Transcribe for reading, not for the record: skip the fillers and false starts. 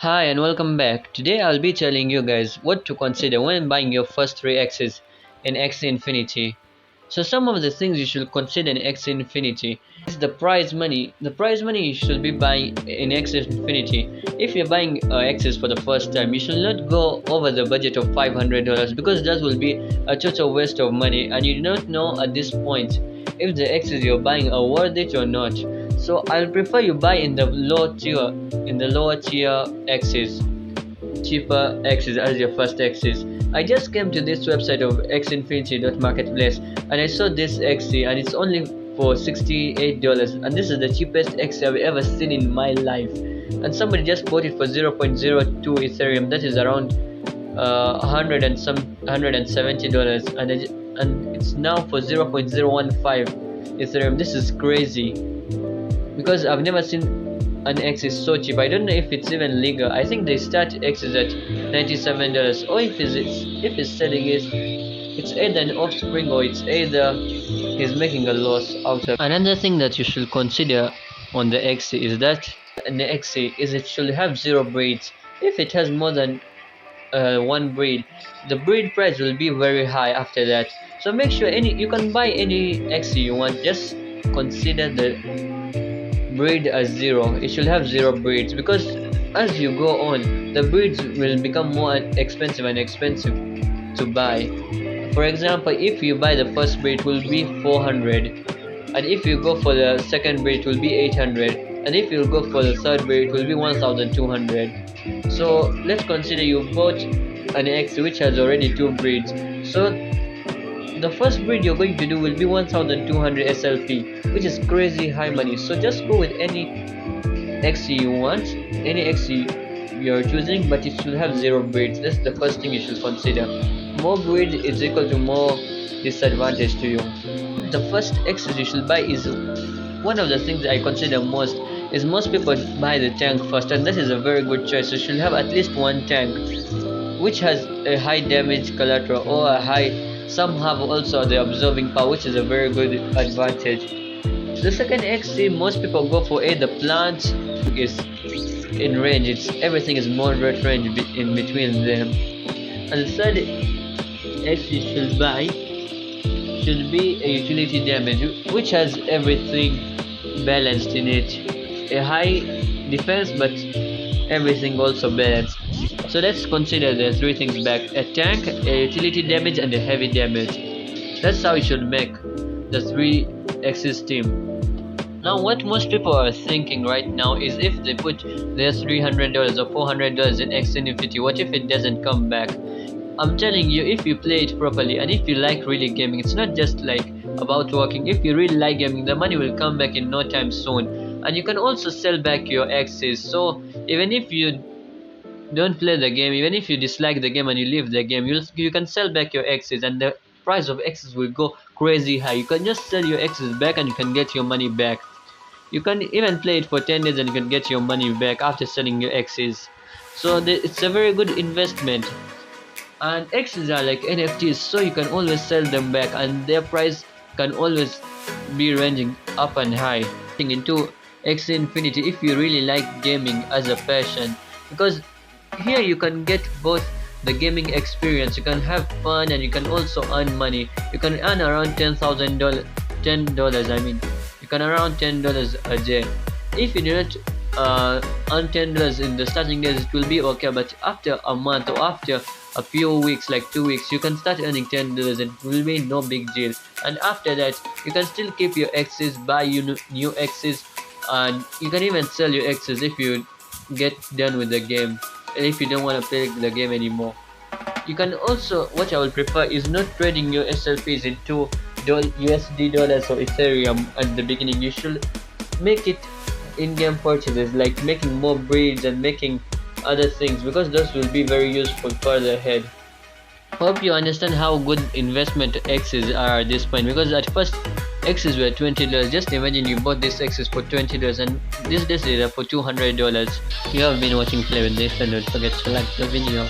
Hi and welcome back. Today I'll be telling you guys what to consider when buying your first three Axes in Axie Infinity. So some of the things you should consider in Axie Infinity is the prize money. The prize money you should be buying in Axie Infinity. If you're buying Axes for the first time, you should not go over the budget of $500 because that will be a total waste of money and you do not know at this point if the Axes you're buying are worth it or not. So I'll prefer you buy in the lower tier Axes, cheaper Axes as your first Axes. I just came to this website of xinfinity.marketplace and I saw this Axie and it's only for $68 and this is the cheapest Axie I've ever seen in my life. And somebody just bought it for 0.02 Ethereum, that is around $170 and it's now for 0.015 Ethereum. This is crazy because I've never seen an Axie so cheap. I don't know if it's even legal. I think they start Axes at $97, or if it's selling it, it's either an offspring or it's either he's making a loss out of. Another thing that you should consider on the Axie is that an Axie it should have 0 breeds. If it has more than one breed, the breed price will be very high after that. So make sure you can buy any Axie you want, just consider the breed as 0. It should have 0 breeds because as you go on, the breeds will become more expensive and expensive to buy. For example, if you buy the first breed, it will be 400, and if you go for the second breed, it will be 800, and if you go for the third breed, it will be 1200. So let's consider you bought an Axie which has already 2 breeds. So the first breed you're going to do will be 1200 SLP, which is crazy high money. So just go with any Axie you want, any Axie you're choosing, but it should have 0 breeds. That's the first thing you should consider. More breed is equal to more disadvantage to you. The first Axie you should buy is one of the things I consider most people buy the tank first, and that is a very good choice. You should have at least one tank which has a high damage collateral or a high. Some have also the absorbing power, which is a very good advantage. The second Axie, most people go for either plant is in range. Everything is moderate range in between them. And the third Axie should buy should be a utility damage, which has everything balanced in it. A high defense, but everything also balanced. So let's consider the 3 things back: a tank, a utility damage, and a heavy damage. That's how you should make the 3 Axes team. Now what most people are thinking right now is if they put their $300 or $400 in Axie Infinity, what if it doesn't come back? I'm telling you, if you play it properly and if you like really gaming, it's not just like about working. If you really like gaming, the money will come back in no time soon. And you can also sell back your Axes. So even if you don't play the game, even if you dislike the game and you leave the game, you can sell back your Axes and the price of Axes will go crazy high. You can just sell your Axes back and you can get your money back. You can even play it for 10 days and you can get your money back after selling your Axes. So it's a very good investment. And Axes are like NFTs, so you can always sell them back and their price can always be ranging up and high. Into Axie Infinity if you really like gaming as a passion, because here you can get both the gaming experience, you can have fun, and you can also earn money. You can earn around $10,000, I mean, you can around $10 a day. If you do not earn $10 in the starting days, it will be okay, but after a month or after a few weeks, like 2 weeks, you can start earning $10 and it will be no big deal. And after that, you can still keep your Axes, buy new Axes, and you can even sell your Axes if you get done with the game and if you don't want to play the game anymore. You can also, what I will prefer is not trading your SLPs into USD dollars or Ethereum at the beginning. You should make it in-game purchases, like making more breeds and making other things, because those will be very useful further ahead. Hope you understand how good investment Axes are at this point, because at first Axes were $20. Just imagine you bought this Axes for $20 and this days are for $200. You have been watching Play with this, and don't forget to like the video.